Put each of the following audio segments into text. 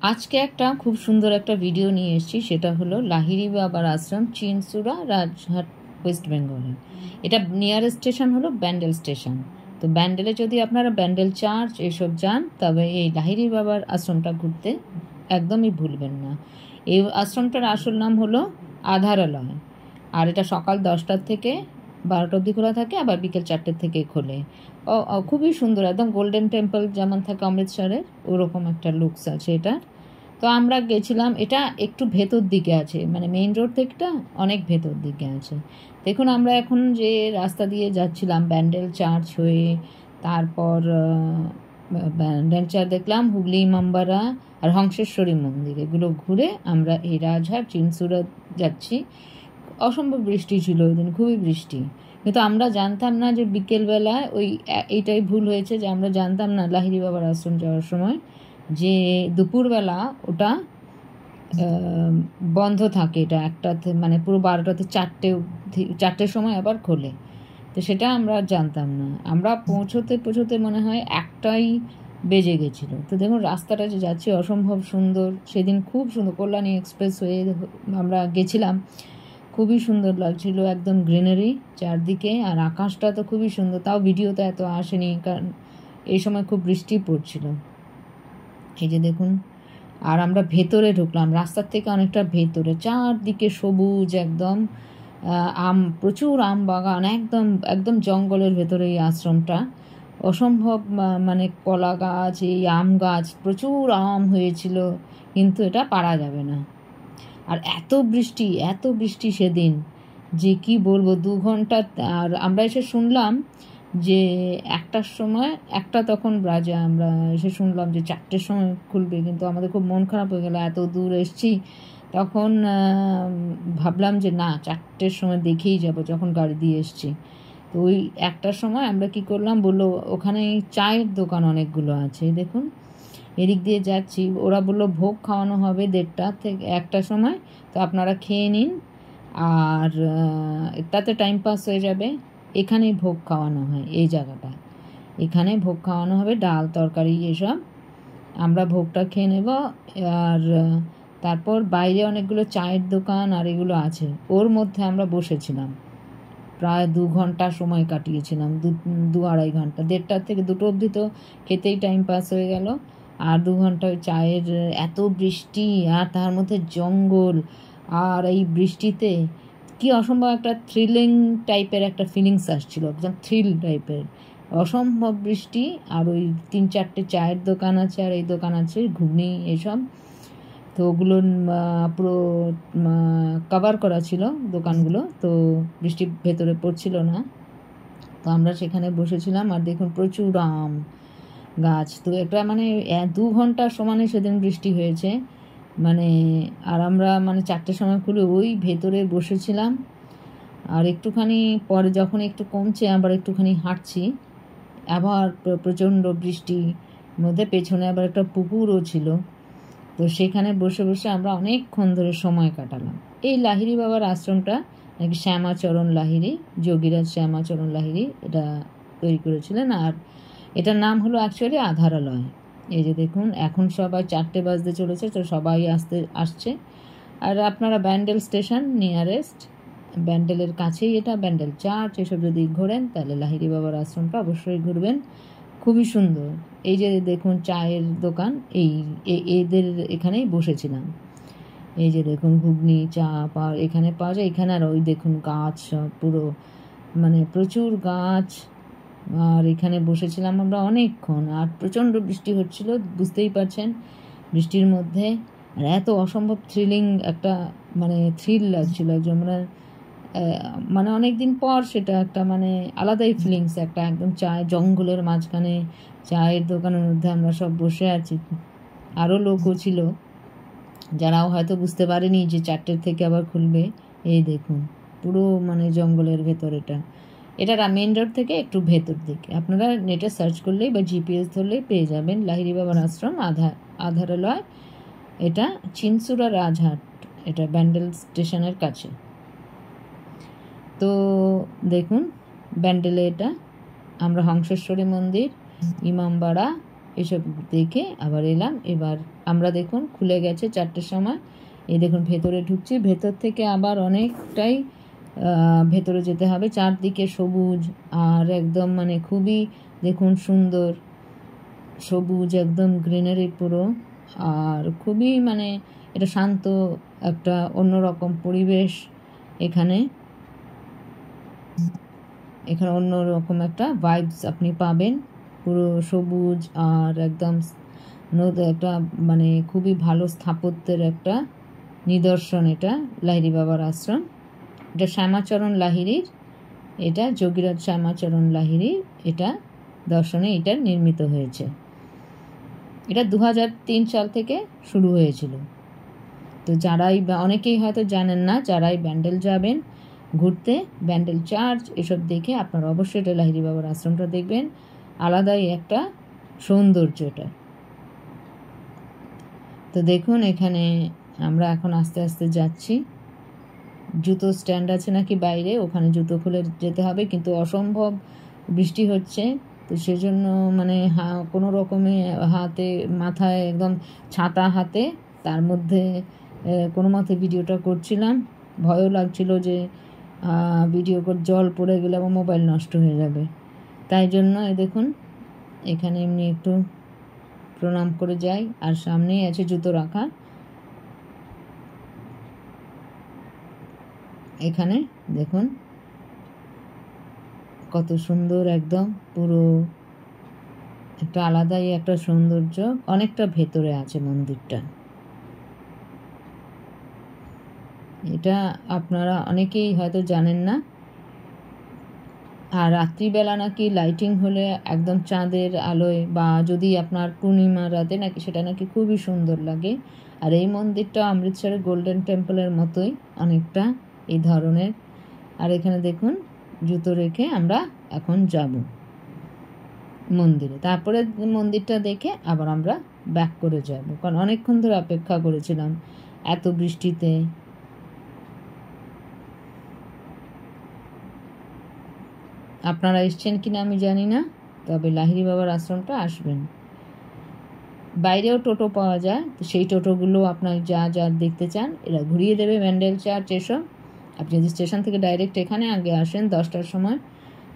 আজকে একটা খুব সুন্দর একটা ভিডিও নিয়ে এসেছি, সেটা হলো লাহিড়ী বাবার আশ্রম, চিনসুরা, রাজহাট, ওয়েস্ট বেঙ্গলে। এটা নিয়ারেস্ট স্টেশন হলো ব্যান্ডেল স্টেশন। তো ব্যান্ডেলে যদি আপনারা ব্যান্ডেল চার্চ এসব যান, তবে এই লাহিড়ী বাবার আশ্রমটা ঘুরতে একদমই ভুলবেন না। এই আশ্রমটার আসল নাম হলো আধারালয়, আর এটা সকাল 10টার থেকে 12টা অবধি খোলা থাকে, আবার বিকেল 4টের থেকে খোলে। খুবই সুন্দর, একদম গোল্ডেন টেম্পল যেমন থাকে অমৃতসরের, ওরকম একটা লুকস আছে এটা। তো আমরা গেছিলাম, এটা একটু ভেতর দিকে আছে, মানে মেইন রোড থেকে অনেক ভেতর দিকে আছে। দেখুন আমরা এখন যে রাস্তা দিয়ে যাচ্ছিলাম ব্যান্ডেল চার্চ হয়ে, তারপর ব্যান্ডেল চার্চ দেখলাম, হুগলি ইমামবাড়া আর হংসেশ্বরী মন্দির, এগুলো ঘুরে আমরা এই রাজহাট চিনসুরা যাচ্ছি। অসম্ভব বৃষ্টি ছিল ওই দিন, খুবই বৃষ্টি। কিন্তু আমরা জানতাম না যে বিকেলবেলায় এইটাই ভুল হয়েছে যে আমরা জানতাম না লাহিড়ী বাবার আশ্রম যাওয়ার সময় যে দুপুরবেলা ওটা বন্ধ থাকে। এটা একটাতে, মানে পুরো 12টাতে 4টের সময় আবার খোলে। তো সেটা আমরা জানতাম না। আমরা পৌঁছোতে মনে হয় 1টাই বেজে গেছিলো। তো দেখুন রাস্তাটা যে যাচ্ছি অসম্ভব সুন্দর। সেদিন খুব সুন্দর কল্যাণী এক্সপ্রেস হয়ে আমরা গেছিলাম, খুবই সুন্দর লাগছিল, একদম গ্রিনারি চারদিকে, আর আকাশটা তো খুবই সুন্দর। তাও ভিডিওতে এত আসেনি, কারণ এই সময় খুব বৃষ্টি পড়ছিল। এই যে দেখুন, আর আমরা ভেতরে ঢুকলাম, রাস্তার থেকে অনেকটা ভেতরে, চারদিকে সবুজ একদম, প্রচুর আম বাগান, একদম একদম জঙ্গলের ভেতরে এই আশ্রমটা। অসম্ভব, মানে কলা গাছ, এই আম গাছ, প্রচুর আম হয়েছিল, কিন্তু এটা পারা যাবে না। আর এত বৃষ্টি সেদিন যে কি বলবো, 2 ঘন্টা। আর আমরা এসে শুনলাম যে 1টার সময়, 1টা তখন বাজে, আমরা এসে শুনলাম যে 4টের সময় খুলবে। কিন্তু আমাদের খুব মন খারাপ হয়ে গেল, এত দূর এসছি। তখন ভাবলাম যে না, 4টের সময় দেখেই যাব, যখন গাড়ি দিয়ে এসছি। তো ওই 1টার সময় আমরা কি করলাম, বললো ওখানে চায়ের দোকান অনেকগুলো আছে, দেখুন এদিক দিয়ে যাচ্ছি। ওরা বললো ভোগ খাওয়ানো হবে 1:30 থেকে 1টার সময়, তো আপনারা খেয়ে নিন, আর তাতে টাইম পাস হয়ে যাবে। এখানেই ভোগ খাওয়ানো হয়, এই জায়গাটা, এখানে ভোগ খাওয়ানো হবে, ডাল তরকারি এসব। আমরা ভোগটা খেয়ে নেব, আর তারপর বাইরে অনেকগুলো চায়ের দোকান আর এগুলো আছে, ওর মধ্যে আমরা বসেছিলাম। প্রায় 2 ঘন্টা সময় কাটিয়েছিলাম, 2-2.5 ঘন্টা, 1:30 থেকে 2টো অবধি তো খেতেই টাইম পাস হয়ে গেল। আর 2 ঘন্টা চায়ের, এত বৃষ্টি, আর তার মধ্যে জঙ্গল, আর এই বৃষ্টিতে কি অসম্ভব একটা থ্রিলিং টাইপের একটা ফিলিংস আসছিল, একদম থ্রিল টাইপের। অসম্ভব বৃষ্টি, আর ওই 3-4টে চায়ের দোকান আছে, আর এই দোকান আছে ঘুগনি এসব। তো ওগুলো পুরো কভার করা ছিল দোকানগুলো, তো বৃষ্টি ভেতরে পড়ছিল না। তো আমরা সেখানে বসেছিলাম, আর দেখুন প্রচুর আম গাছ। তো একটা মানে 2 ঘন্টা সমানে সেদিন বৃষ্টি হয়েছে, মানে। আর আমরা মানে 4টের সময় খুলে ওই ভেতরে বসেছিলাম। আর একটুখানি পরে যখন একটু কমছে, আবার একটুখানি হাঁটছি, আবার প্রচণ্ড বৃষ্টির মধ্যে পেছনে আবার একটা পুকুরও ছিল। তো সেখানে বসে বসে আমরা অনেকক্ষণ ধরে সময় কাটালাম। এই লাহিড়ী বাবার আশ্রমটা নাকি শ্যামাচরণ লাহিড়ী, যোগীরাজ শ্যামাচরণ লাহিড়ী এটা তৈরি করেছিলেন। আর এটার নাম হলো অ্যাকচুয়ালি আধারালয়। এই যে দেখুন, এখন সবাই 4টে বাজতে চলেছে, তো সবাই আসছে। আর আপনারা ব্যান্ডেল স্টেশন নিয়ারেস্ট, ব্যান্ডেলের কাছেই এটা, ব্যান্ডেল চার্চ এসব যদি ঘোরেন, তাহলে লাহিড়ী বাবার আশ্রমটা অবশ্যই ঘুরবেন, খুবই সুন্দর। এই যে দেখুন চায়ের দোকান, এদের এখানেই বসেছিলাম। এই যে দেখুন ঘুগনি চা এখানে পাওয়া যায়, এখানে। আর ওই দেখুন গাছ, সব পুরো মানে প্রচুর গাছ, আর এখানে বসেছিলাম আমরা অনেকক্ষণ। আর প্রচণ্ড বৃষ্টি হচ্ছিল, বুঝতেই পারছেন, বৃষ্টির মধ্যে। আর এত অসম্ভব থ্রিলিং একটা, মানে থ্রিল লাগছিল, মানে মানে অনেক দিন পর সেটা একটা মানে আলাদাই ফিলিংস একটা, একদম চায় জঙ্গলের মাঝখানে চায়ের দোকানের মধ্যে আমরা সব বসে আছি। আরও লোকও ছিল, যারাও হয়তো বুঝতে পারেনি যে 4টের থেকে আবার খুলবে। এই দেখুন পুরো মানে জঙ্গলের ভেতর এটা। এটা মেন রোড থেকে একটু ভেতর দিকে। আপনারা নেটে সার্চ করলেই বা জিপিএস ধরলেই পেয়ে যাবেন লাহিড়ী বাবার আশ্রম আধারালয়। এটা চিনসুরা রাজহাট, এটা ব্যান্ডেল স্টেশনের কাছে। তো দেখুন ব্যান্ডেলে এটা আমরা হংসেশ্বরী মন্দির, ইমামবাড়া, এসব দেখে আবার এলাম। এবার আমরা দেখুন খুলে গেছে 4টের সময়। এই দেখুন ভেতরে ঢুকছি, ভেতর থেকে আবার অনেকটাই ভেতরে যেতে হবে। চারদিকে সবুজ আর একদম মানে খুবই দেখুন সুন্দর সবুজ, একদম গ্রিনারি পুরো। আর খুবই মানে এটা শান্ত একটা অন্যরকম পরিবেশ। এখানে এখানে অন্যরকম একটা ভাইবস আপনি পাবেন, পুরো সবুজ আর একদম একটা মানে খুবই ভালো স্থাপত্যের একটা নিদর্শন। এটা লাহিড়ী বাবার আশ্রম, এটা শ্যামাচরণ লাহিড়ীর, এটা যোগীরাজ শ্যামাচরণ লাহিড়ী এটা দর্শনে এটা নির্মিত হয়েছে। এটা 2003 সাল থেকে শুরু হয়েছিল। তো যারাই অনেকেই হয়তো জানেন না, যারাই ব্যান্ডেল যাবেন ঘুরতে, ব্যান্ডেল চার্চ এসব দেখে আপনারা অবশ্যই এটা লাহিড়ী বাবার আশ্রমটা দেখবেন, আলাদাই একটা সৌন্দর্যটা। তো দেখুন এখানে আমরা এখন আস্তে আস্তে যাচ্ছি। জুতো স্ট্যান্ড আছে নাকি বাইরে, ওখানে জুতো খুলে যেতে হবে, কিন্তু অসম্ভব বৃষ্টি হচ্ছে। তো সেজন্য মানে কোনো রকমে হাতে মাথায় একদম ছাতা হাতে, তার মধ্যে কোনো মতে ভিডিওটা করছিলাম। ভয়ও লাগছিল যে ভিডিও করে জল পড়ে গেলে আমার মোবাইল নষ্ট হয়ে যাবে। তাই জন্য দেখুন এখানে এমনি একটু প্রণাম করে যাই। আর সামনেই আছে জুতো রাখা। এখানে দেখুন কত সুন্দর, একদম পুরো একটা আলাদাই একটা সৌন্দর্য। অনেকটা ভেতরে আছে মন্দিরটা। এটা আপনারা অনেকেই হয়তো জানেন না। আর রাত্রিবেলা নাকি লাইটিং হলে একদম চাঁদের আলোয় বা যদি আপনার পূর্ণিমা রাতে নাকি সেটা নাকি খুবই সুন্দর লাগে। আর এই মন্দিরটা অমৃতসরের গোল্ডেন টেম্পলের মতোই অনেকটা এই ধরনের। আর এখানে দেখুন জুতো রেখে আমরা এখন যাব মন্দিরে, তারপরে মন্দিরটা দেখে আবার আমরা ব্যাক করে যাব, কারণ অনেকক্ষণ ধরে অপেক্ষা করেছিলাম এত বৃষ্টিতে। আপনারা এসছেন কিনা আমি জানি না, তবে লাহিড়ী বাবার আশ্রমটা আসবেন। বাইরেও টোটো পাওয়া যায়, তো সেই টোটোগুলো আপনার যা যা দেখতে চান এরা ঘুরিয়ে দেবে। ব্যান্ডেল চার্চ এসব আপনি যদি স্টেশন থেকে ডাইরেক্ট এখানে আগে আসেন 10টার সময়,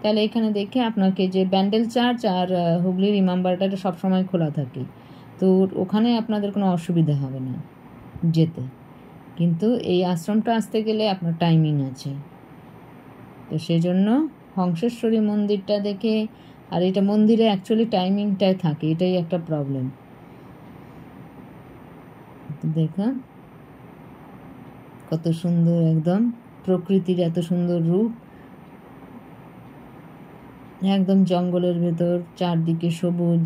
তাহলে এখানে দেখে আপনাকে যে ব্যান্ডেল চার্চ আর হুগলির ইমামবাড়াটা এটা সবসময় খোলা থাকে, তো ওখানে আপনাদের কোনো অসুবিধা হবে না যেতে। কিন্তু এই আশ্রমটা আসতে গেলে আপনার টাইমিং আছে, তো সেই জন্য হংসেশ্বরী মন্দিরটা দেখে, আর এটা মন্দিরে অ্যাকচুয়ালি টাইমিংটাই থাকে, এটাই একটা প্রবলেম। দেখা কত সুন্দর, একদম প্রকৃতির এত সুন্দর রূপ, একদম জঙ্গলের ভেতর, চারদিকে সবুজ।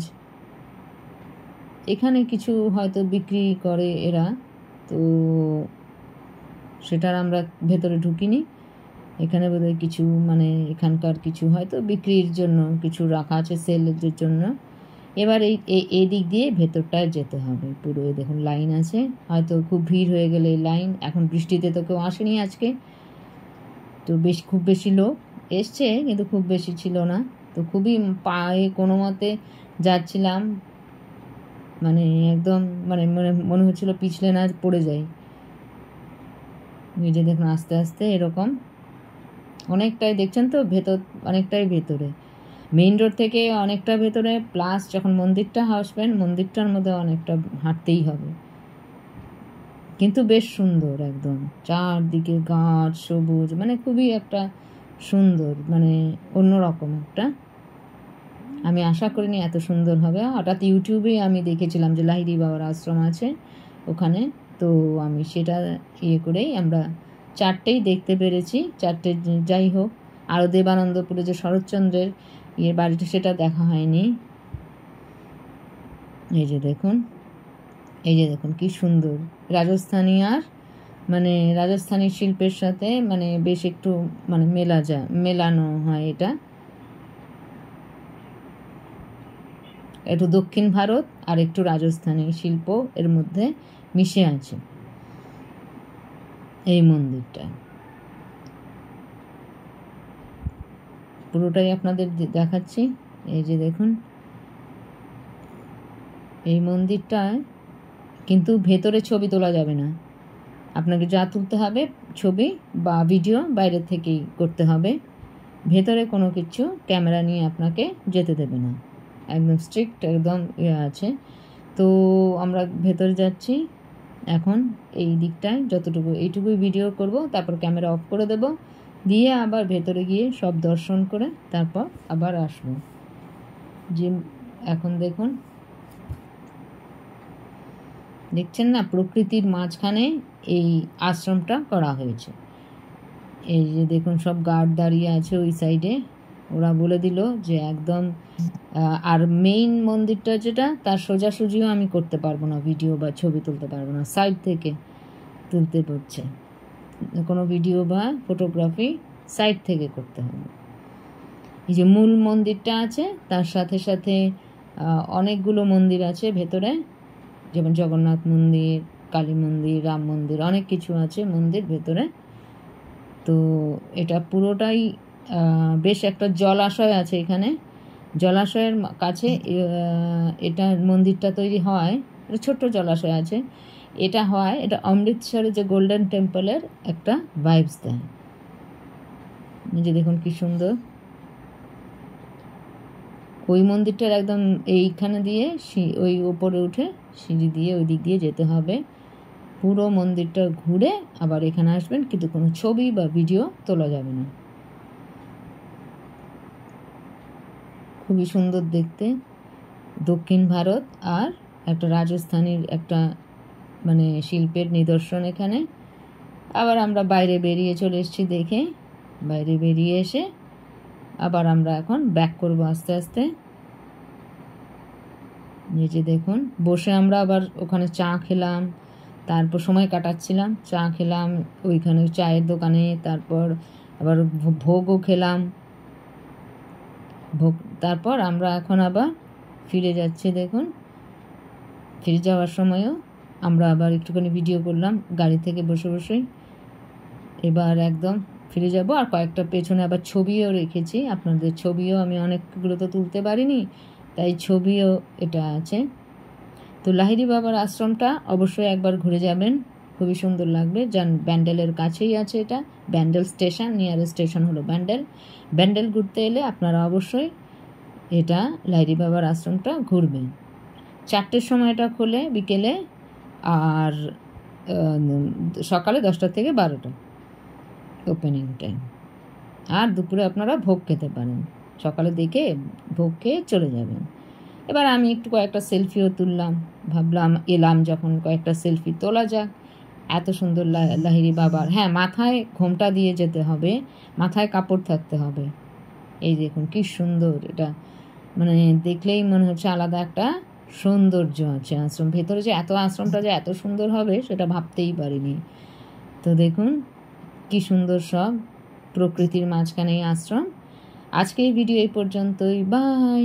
এখানে কিছু হয়তো বিক্রি করে এরা, তো সেটার আমরা ভেতরে ঢুকিনি। এখানে বোধহয় কিছু মানে এখানকার কিছু হয়তো বিক্রির জন্য কিছু রাখা আছে সেলের জন্য। এবার এই দিক দিয়ে ভেতরটায় যেতে হবে পুরো। দেখুন লাইন আছে, হয়তো খুব ভিড় হয়ে গেলে লাইন, এখন বৃষ্টিতে তো কেউ আসেনি আজকে, তো খুব বেশি লোক এসছে কিন্তু খুব বেশি ছিল না। তো খুবই পায়ে কোনো মতে যাচ্ছিলাম, মানে একদম মানে মনে হচ্ছিল পিছলে না পড়ে যাই। এই যে দেখুন আস্তে আস্তে এরকম অনেকটাই দেখছেন তো ভেতর, অনেকটাই ভেতরে, মেইন রোড থেকে অনেকটা ভেতরে, প্লাস যখন মন্দিরটা আসবেন মন্দিরটার মধ্যে অনেকটা হাঁটতেই হবে। কিন্তু বেশ সুন্দর, একদম চারদিকে গাছ সবুজ, মানে খুবই একটা সুন্দর, মানে অন্যরকম একটা। আমি আশা করিনি এত সুন্দর হবে। হঠাৎ ইউটিউবে আমি দেখেছিলাম যে লাহিড়ী বাবার আশ্রম আছে ওখানে, তো আমি সেটা করেই আমরা 4টেই দেখতে পেরেছি। 4টে যাই হোক, আরও দেবানন্দপুরে যে শরৎচন্দ্রের বাড়িটা সেটা দেখা হয়নি। এই যে দেখুন, এই যে দেখুন কি সুন্দর রাজস্থানী, আর মানে রাজস্থানী শিল্পের সাথে মানে বেশ একটু মানে মেলানো হয়। এটা একটু দক্ষিণ ভারত আর একটু রাজস্থানী শিল্প এর মধ্যে মিশে আছে এই মন্দিরটা। পুরোটাই আপনাদের দেখাচ্ছি। এই যে দেখুন এই মন্দিরটায় কিন্তু ভেতরে ছবি তোলা যাবে না, আপনাকে যা তুলতে হবে ছবি বা ভিডিও বাইরে থেকেই করতে হবে। ভেতরে কোনো কিছু ক্যামেরা নিয়ে আপনাকে যেতে দেবে না, একদম স্ট্রিক্ট, একদম আছে। তো আমরা ভেতরে যাচ্ছি এখন। এই দিকটায় যতটুকু এইটুকুই ভিডিও করব, তারপর ক্যামেরা অফ করে দেব, দিয়ে আবার ভেতরে গিয়ে সব দর্শন করে তারপর আবার আসবো। যে এখন দেখুন, দেখছেন না, প্রকৃতির মাঝখানে এই আশ্রমটা করা হয়েছে। এই যে দেখুন সব গার্ড দাঁড়িয়ে আছে ওই সাইডে, ওরা বলে দিল যে একদম। আর মেইন মন্দিরটা যেটা, তার সোজাসুজিও আমি করতে পারবো না, ভিডিও বা ছবি তুলতে পারবো না, সাইড থেকে তুলতে পড়ছে। কোনো ভিডিও বা ফটোগ্রাফি সাইড থেকে করতে হবে। এই যে মূল মন্দিরটা আছে, তার সাথে সাথে অনেকগুলো মন্দির আছে ভেতরে, যেমন জগন্নাথ মন্দির, কালী মন্দির, রাম মন্দির, অনেক কিছু আছে মন্দির ভেতরে। তো এটা পুরোটাই বেশ একটা জলাশয় আছে এখানে, জলাশয়ের কাছে এটা মন্দিরটা তৈরি হয়। একটা ছোট্ট জলাশয় আছে, এটা হয়, এটা অমৃতসরের যে গোল্ডেন টেম্পলের একটা ভাইবস দেয়। যে দেখুন কি সুন্দর, ওই মন্দিরটার একদম এইখানে দিয়ে ওই উপরে উঠে সিঁড়ি দিয়ে ওই দিক দিয়ে যেতে হবে, পুরো মন্দিরটা ঘুরে আবার এখানে আসবেন, কিন্তু কোনো ছবি বা ভিডিও তোলা যাবে না। খুবই সুন্দর দেখতে, দক্ষিণ ভারত আর একটা রাজস্থানীর একটা মানে শিল্পের নিদর্শন এখানে। আবার আমরা বাইরে বেরিয়ে চলে এসেছি দেখে, বাইরে বেরিয়ে এসে আবার আমরা এখন ব্যাক করবো আস্তে আস্তে। এই যে দেখুন, বসে আমরা আবার ওখানে চা খেলাম, তারপর সময় কাটাচ্ছিলাম, চা খেলাম ওইখানে চায়ের দোকানে, তারপর আবার ভোগও খেলাম, ভোগ। তারপর আমরা এখন আবার ফিরে যাচ্ছি। দেখুন, ফিরে যাওয়ার সময়ও আমরা আবার একটুখানি ভিডিও করলাম গাড়ি থেকে বসে বসেই। এবার একদম ফিরে যাব, আর কয়েকটা পেছনে আবার ছবিও রেখেছি, আপনাদের ছবিও আমি অনেকগুলো তো তুলতে পারিনি, তাই ছবিও এটা আছে। তো লাহিড়ী বাবার আশ্রমটা অবশ্যই একবার ঘুরে যাবেন, খুবই সুন্দর লাগবে। ব্যান্ডেলের কাছেই আছে এটা, ব্যান্ডেল স্টেশন, নিয়ারেস্ট স্টেশন হলো ব্যান্ডেল। ব্যান্ডেল ঘুরতে এলে আপনারা অবশ্যই এটা লাহিড়ী বাবার আশ্রমটা ঘুরবেন। 4টের সময় এটা খোলে বিকেলে, আর সকালে 10টা থেকে 12টা ওপেনিং টাইম। আর দুপুরে আপনারা ভোগ খেতে পারেন, সকালে দেখে ভোগ খেয়ে চলে যাবেন। এবার আমি একটু কয়েকটা সেলফিও তুললাম, ভাবলাম এলাম যখন কয়েকটা সেলফি তোলা যাক। এত সুন্দর লাহিড়ী বাবার। হ্যাঁ, মাথায় ঘোমটা দিয়ে যেতে হবে, মাথায় কাপড় থাকতে হবে। এই দেখুন কি সুন্দর, এটা মানে দেখলেই মনে হচ্ছে আলাদা একটা সৌন্দর্য আছে আশ্রম। ভেতরে যে এত আশ্রমটা যে এত সুন্দর হবে সেটা ভাবতেই পারিনি। তো দেখুন কি সুন্দর, সব প্রকৃতির মাঝখানে এই আশ্রম। আজকে এই ভিডিও এই পর্যন্তই, বাই।